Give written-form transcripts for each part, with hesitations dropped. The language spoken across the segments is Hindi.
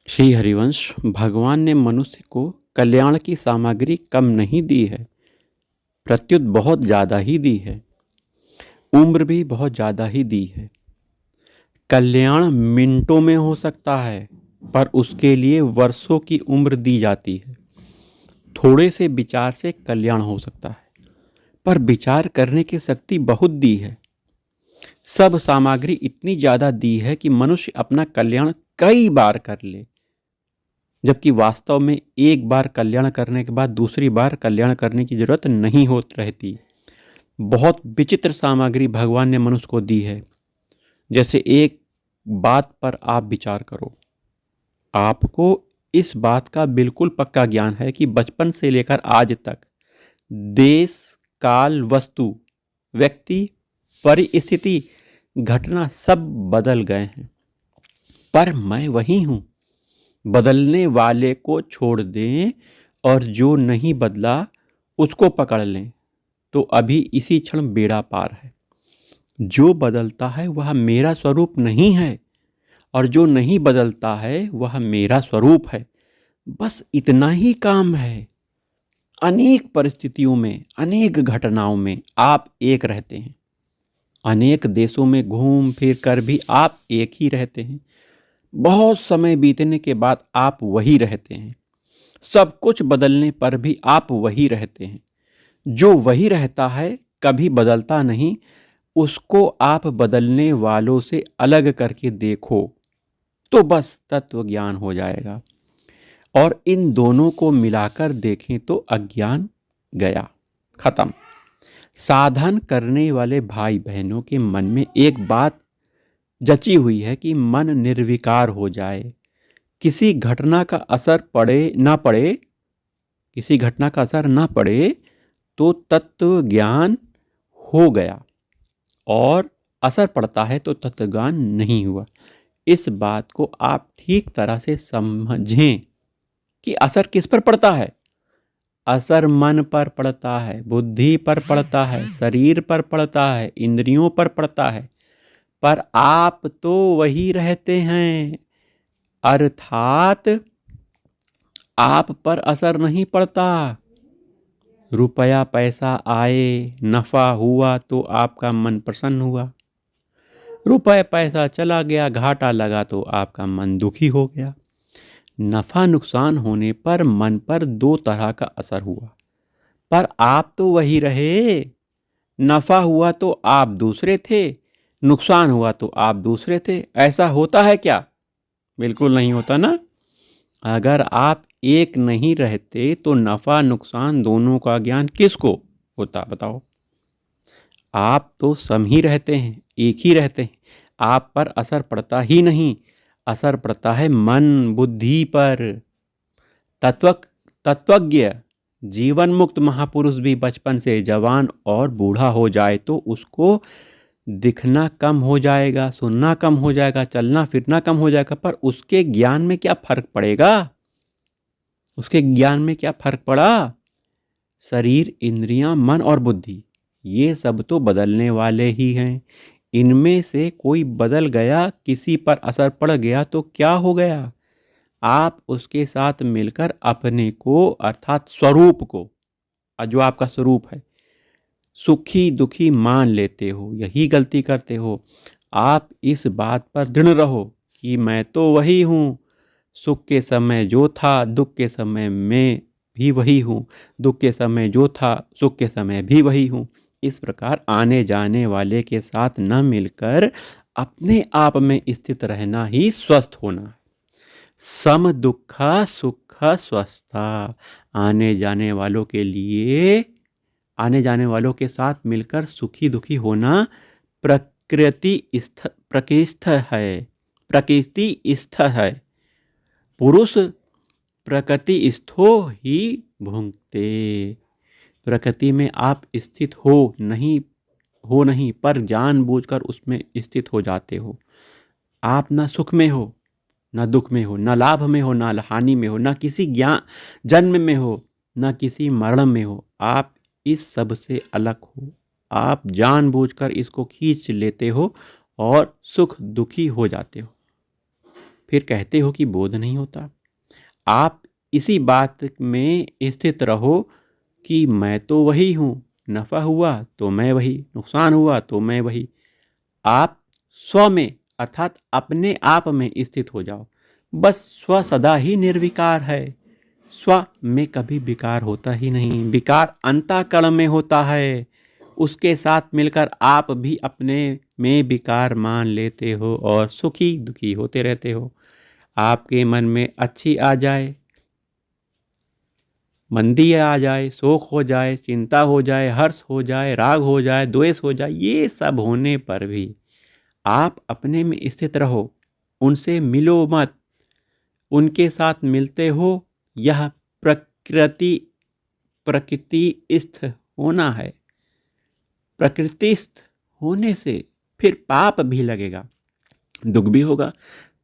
श्री हरिवंश, भगवान ने मनुष्य को कल्याण की सामग्री कम नहीं दी है, प्रत्युत बहुत ज़्यादा ही दी है। उम्र भी बहुत ज़्यादा ही दी है। कल्याण मिनटों में हो सकता है, पर उसके लिए वर्षों की उम्र दी जाती है। थोड़े से विचार से कल्याण हो सकता है, पर विचार करने की शक्ति बहुत दी है। सब सामग्री इतनी ज़्यादा दी है कि मनुष्य अपना कल्याण कई बार कर ले, जबकि वास्तव में एक बार कल्याण करने के बाद दूसरी बार कल्याण करने की जरूरत नहीं होती रहती। बहुत विचित्र सामग्री भगवान ने मनुष्य को दी है। जैसे एक बात पर आप विचार करो, आपको इस बात का बिल्कुल पक्का ज्ञान है कि बचपन से लेकर आज तक देश, काल, वस्तु, व्यक्ति, परिस्थिति, घटना सब बदल गए हैं, पर मैं वही हूं। बदलने वाले को छोड़ दें और जो नहीं बदला उसको पकड़ लें तो अभी इसी क्षण बेड़ा पार है। जो बदलता है वह मेरा स्वरूप नहीं है, और जो नहीं बदलता है वह मेरा स्वरूप है। बस इतना ही काम है। अनेक परिस्थितियों में, अनेक घटनाओं में आप एक रहते हैं। अनेक देशों में घूम फिर कर भी आप एक ही रहते हैं। बहुत समय बीतने के बाद आप वही रहते हैं। सब कुछ बदलने पर भी आप वही रहते हैं। जो वही रहता है, कभी बदलता नहीं, उसको आप बदलने वालों से अलग करके देखो तो बस तत्व ज्ञान हो जाएगा। और इन दोनों को मिलाकर देखें तो अज्ञान गया, खत्म। साधन करने वाले भाई बहनों के मन में एक बात जची हुई है कि मन निर्विकार हो जाए। किसी घटना का असर पड़े ना पड़े, किसी घटना का असर ना पड़े तो तत्व ज्ञान हो गया, और असर पड़ता है तो तत्व ज्ञान नहीं हुआ। इस बात को आप ठीक तरह से समझें कि असर किस पर पड़ता है। असर मन पर पड़ता है, बुद्धि पर पड़ता है, शरीर पर पड़ता है, इंद्रियों पर पड़ता है, पर आप तो वही रहते हैं। अर्थात आप पर असर नहीं पड़ता। रुपया पैसा आए, नफा हुआ तो आपका मन प्रसन्न हुआ। रुपया पैसा चला गया, घाटा लगा तो आपका मन दुखी हो गया। नफा नुकसान होने पर मन पर दो तरह का असर हुआ, पर आप तो वही रहे। नफा हुआ तो आप दूसरे थे, नुकसान हुआ तो आप दूसरे थे। ऐसा होता है क्या? बिल्कुल नहीं होता ना। अगर आप एक नहीं रहते तो नफा नुकसान दोनों का ज्ञान किसको होता, बताओ। आप तो सम ही रहते हैं, एक ही रहते हैं। आप पर असर पड़ता ही नहीं, असर पड़ता है मन बुद्धि पर। तत्वज्ञ जीवन मुक्त महापुरुष भी बचपन से जवान और बूढ़ा हो जाए तो उसको दिखना कम हो जाएगा, सुनना कम हो जाएगा, चलना फिरना कम हो जाएगा, पर उसके ज्ञान में क्या फर्क पड़ेगा? उसके ज्ञान में क्या फर्क पड़ा? शरीर, इंद्रियां, मन और बुद्धि, ये सब तो बदलने वाले ही हैं। इनमें से कोई बदल गया, किसी पर असर पड़ गया तो क्या हो गया? आप उसके साथ मिलकर अपने को, अर्थात स्वरूप को, जो आपका स्वरूप है, सुखी दुखी मान लेते हो। यही गलती करते हो। आप इस बात पर दृढ़ रहो कि मैं तो वही हूँ। सुख के समय जो था, दुख के समय में भी वही हूँ। दुख के समय जो था, सुख के समय भी वही हूँ। इस प्रकार आने जाने वाले के साथ न मिलकर अपने आप में स्थित रहना ही स्वस्थ होना है। सम दुखा सुख स्वस्था। आने जाने वालों के लिए, आने जाने वालों के साथ मिलकर सुखी दुखी होना प्रकृति है, प्रकृति स्थ है। पुरुष प्रकृति स्थो ही भुंक्ते। प्रकृति में आप स्थित हो नहीं, पर जानबूझकर उसमें स्थित हो जाते हो। आप ना सुख में हो, ना दुख में हो, ना लाभ में हो, ना हानि में हो, ना किसी ज्ञान जन्म में हो, ना किसी मरण में हो। आप इस सब से अलग हो। आप जानबूझकर इसको खींच लेते हो और सुख दुखी हो जाते हो। फिर कहते हो कि बोध नहीं होता। आप इसी बात में स्थित रहो कि मैं तो वही हूँ, नफ़ा हुआ तो मैं वही, नुकसान हुआ तो मैं वही। आप स्व में अर्थात अपने आप में स्थित हो जाओ। बस स्व सदा ही निर्विकार है। स्व में कभी विकार होता ही नहीं। विकार अंतःकरण में होता है। उसके साथ मिलकर आप भी अपने में विकार मान लेते हो और सुखी दुखी होते रहते हो। आपके मन में अच्छी आ जाए, मंदी आ जाए, शोक हो जाए, चिंता हो जाए, हर्ष हो जाए, राग हो जाए, द्वेष हो जाए, ये सब होने पर भी आप अपने में स्थित रहो। उनसे मिलो मत। उनके साथ मिलते हो, यह प्रकृति प्रकृतिस्थ होना है। प्रकृतिस्थ होने से फिर पाप भी लगेगा, दुख भी होगा,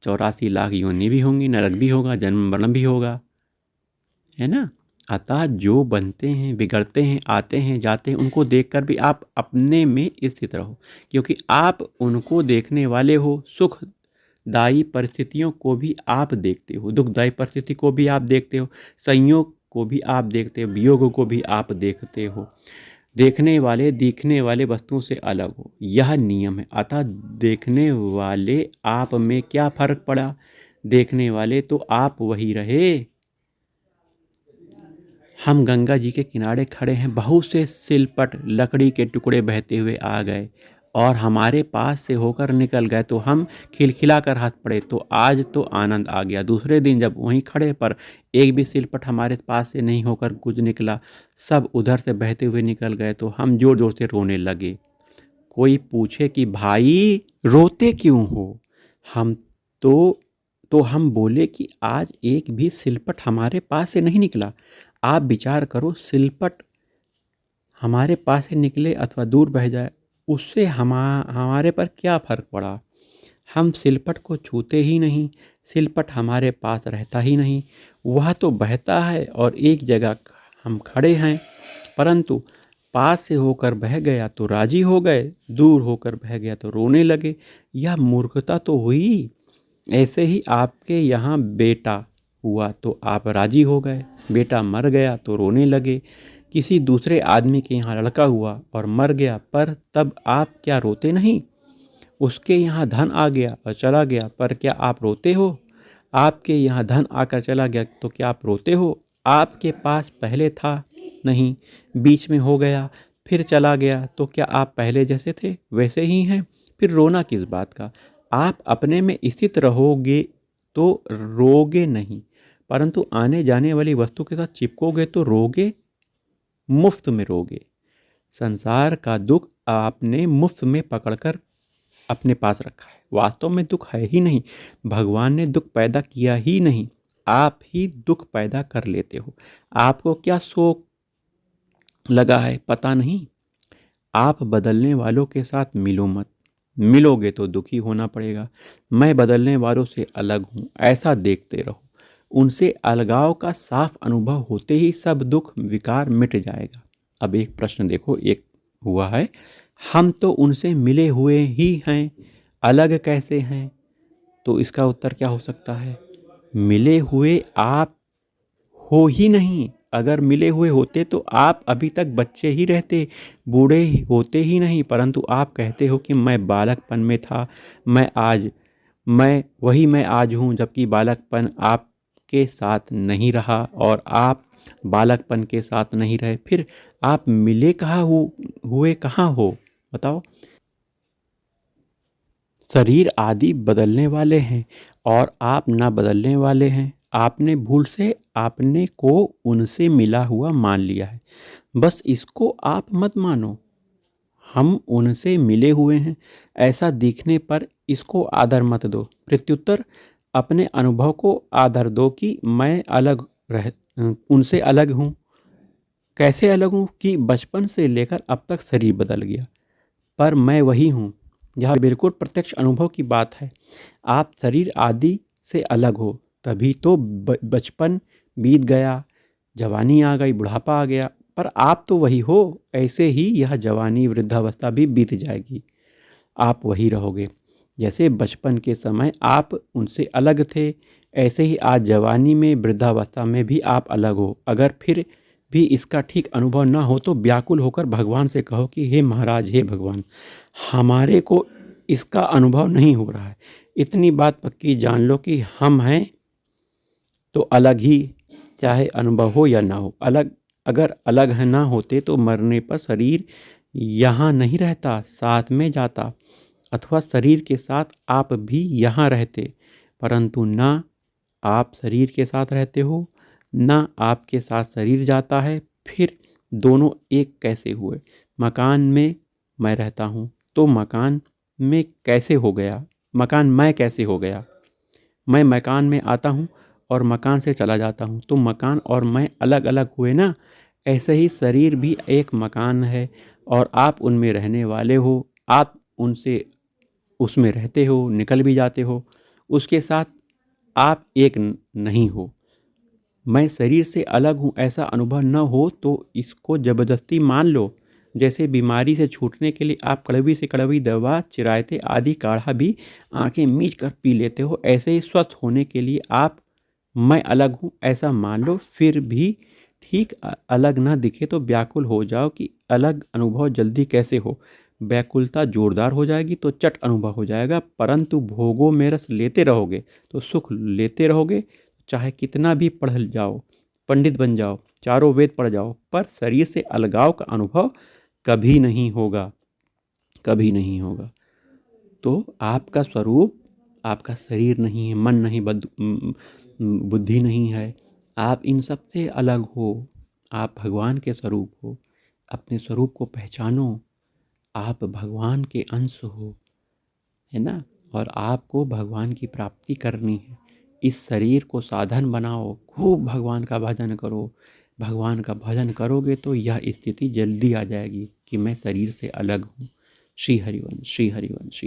84 लाख योनि भी होंगी, नरक भी होगा, जन्म मरण भी होगा, है ना। अतः जो बनते हैं, बिगड़ते हैं, आते हैं, जाते हैं, उनको देखकर भी आप अपने में स्थित रहो, क्योंकि आप उनको देखने वाले हो। सुखदायी परिस्थितियों को भी आप देखते हो, दुखदायी परिस्थिति को भी आप देखते हो, संयोग को भी आप देखते हो, वियोग को भी आप देखते हो। देखने वाले दिखने वाले वस्तुओं से अलग हो, यह नियम है। अतः देखने वाले आप में क्या फर्क पड़ा? देखने वाले तो आप वही रहे। हम गंगा जी के किनारे खड़े हैं, बहुत से सिलपट लकड़ी के टुकड़े बहते हुए आ गए और हमारे पास से होकर निकल गए, तो हम खिलखिला कर हंस पड़े। तो आज तो आनंद आ गया। दूसरे दिन जब वहीं खड़े पर एक भी सिलपट हमारे पास से नहीं होकर कुछ निकला, सब उधर से बहते हुए निकल गए, तो हम जोर जोर से रोने लगे। कोई पूछे कि भाई रोते क्यों हो? हम तो हम बोले कि आज एक भी सिलपट हमारे पास से नहीं निकला। आप विचार करो, सिलपट हमारे पास से निकले अथवा दूर बह जाए, उससे हमारे पर क्या फ़र्क पड़ा? हम सिलपट को छूते ही नहीं, सिलपट हमारे पास रहता ही नहीं। वह तो बहता है और एक जगह हम खड़े हैं, परंतु पास से होकर बह गया तो राजी हो गए, दूर होकर बह गया तो रोने लगे। यह मूर्खता तो हुई। ऐसे ही आपके यहाँ बेटा हुआ तो आप राजी हो गए, बेटा मर गया तो रोने लगे। किसी दूसरे आदमी के यहाँ लड़का हुआ और मर गया, पर तब आप क्या रोते नहीं? उसके यहाँ धन आ गया और चला गया, पर क्या आप रोते हो? आपके यहाँ धन आकर चला गया तो क्या आप रोते हो? आपके पास पहले था नहीं, बीच में हो गया, फिर चला गया, तो क्या आप पहले जैसे थे वैसे ही हैं? फिर रोना किस बात का? आप अपने में स्थित रहोगे तो रोगे नहीं, परंतु आने जाने वाली वस्तु के साथ चिपकोगे तो रोगे, मुफ्त में रोगे। संसार का दुख आपने मुफ्त में पकड़कर अपने पास रखा है। वास्तव में दुख है ही नहीं। भगवान ने दुख पैदा किया ही नहीं, आप ही दुख पैदा कर लेते हो। आपको क्या शौक लगा है पता नहीं। आप बदलने वालों के साथ मिलो मत, मिलोगे तो दुखी होना पड़ेगा। मैं बदलने वालों से अलग हूँ, ऐसा देखते रहो। उनसे अलगाव का साफ अनुभव होते ही सब दुख विकार मिट जाएगा। अब एक प्रश्न देखो, एक हुआ है, हम तो उनसे मिले हुए ही हैं, अलग कैसे हैं? तो इसका उत्तर क्या हो सकता है? मिले हुए आप हो ही नहीं। अगर मिले हुए होते तो आप अभी तक बच्चे ही रहते, बूढ़े होते ही नहीं, परंतु आप कहते हो कि मैं बालकपन में था, मैं आज हूँ, जबकि बालकपन आपके साथ नहीं रहा और आप बालकपन के साथ नहीं रहे। फिर आप मिले हुए कहाँ हो बताओ? शरीर आदि बदलने वाले हैं और आप ना बदलने वाले हैं। आपने भूल से आपने को उनसे मिला हुआ मान लिया है, बस इसको आप मत मानो। हम उनसे मिले हुए हैं ऐसा दिखने पर इसको आदर मत दो। प्रत्युत्तर अपने अनुभव को आदर दो कि मैं उनसे अलग हूँ। कैसे अलग हूँ? कि बचपन से लेकर अब तक शरीर बदल गया, पर मैं वही हूँ। यह बिल्कुल प्रत्यक्ष अनुभव की बात है। आप शरीर आदि से अलग हो, तभी तो बचपन बीत गया, जवानी आ गई, बुढ़ापा आ गया, पर आप तो वही हो। ऐसे ही यह जवानी वृद्धावस्था भी बीत जाएगी, आप वही रहोगे। जैसे बचपन के समय आप उनसे अलग थे, ऐसे ही आज जवानी में, वृद्धावस्था में भी आप अलग हो। अगर फिर भी इसका ठीक अनुभव ना हो तो व्याकुल होकर भगवान से कहो कि हे महाराज, हे भगवान, हमारे को इसका अनुभव नहीं हो रहा है। इतनी बात पक्की जान लो कि हम हैं तो अलग ही, चाहे अनुभव हो या ना हो। अगर अलग है ना होते तो मरने पर शरीर यहाँ नहीं रहता, साथ में जाता, अथवा शरीर के साथ आप भी यहाँ रहते। परंतु ना आप शरीर के साथ रहते हो, ना आपके साथ शरीर जाता है, फिर दोनों एक कैसे हुए? मकान में मैं रहता हूँ तो मकान में कैसे हो गया? मकान मैं कैसे हो गया? मैं मकान में आता हूँ और मकान से चला जाता हूँ, तो मकान और मैं अलग अलग हुए ना। ऐसे ही शरीर भी एक मकान है और आप उनमें रहने वाले हो। आप उनसे उसमें रहते हो, निकल भी जाते हो, उसके साथ आप एक नहीं हो। मैं शरीर से अलग हूँ ऐसा अनुभव न हो तो इसको ज़बरदस्ती मान लो। जैसे बीमारी से छूटने के लिए आप कड़वी से कड़वी दवा, चिरायते आदि काढ़ा भी आंखें मीच कर पी लेते हो, ऐसे ही स्वस्थ होने के लिए आप मैं अलग हूँ ऐसा मान लो। फिर भी ठीक अलग ना दिखे तो व्याकुल हो जाओ कि अलग अनुभव जल्दी कैसे हो। व्याकुलता जोरदार हो जाएगी तो चट अनुभव हो जाएगा। परंतु भोगों में रस लेते रहोगे तो सुख लेते रहोगे। चाहे कितना भी पढ़ जाओ, पंडित बन जाओ, चारों वेद पढ़ जाओ, पर शरीर से अलगाव का अनुभव कभी नहीं होगा, कभी नहीं होगा। तो आपका स्वरूप आपका शरीर नहीं है, मन नहीं, बुद्धि नहीं है। आप इन सब से अलग हो। आप भगवान के स्वरूप हो। अपने स्वरूप को पहचानो। आप भगवान के अंश हो, है ना। और आपको भगवान की प्राप्ति करनी है। इस शरीर को साधन बनाओ, खूब भगवान का भजन करो। भगवान का भजन करोगे तो यह स्थिति जल्दी आ जाएगी कि मैं शरीर से अलग हूँ। श्री हरिवंश, श्री हरिवंश।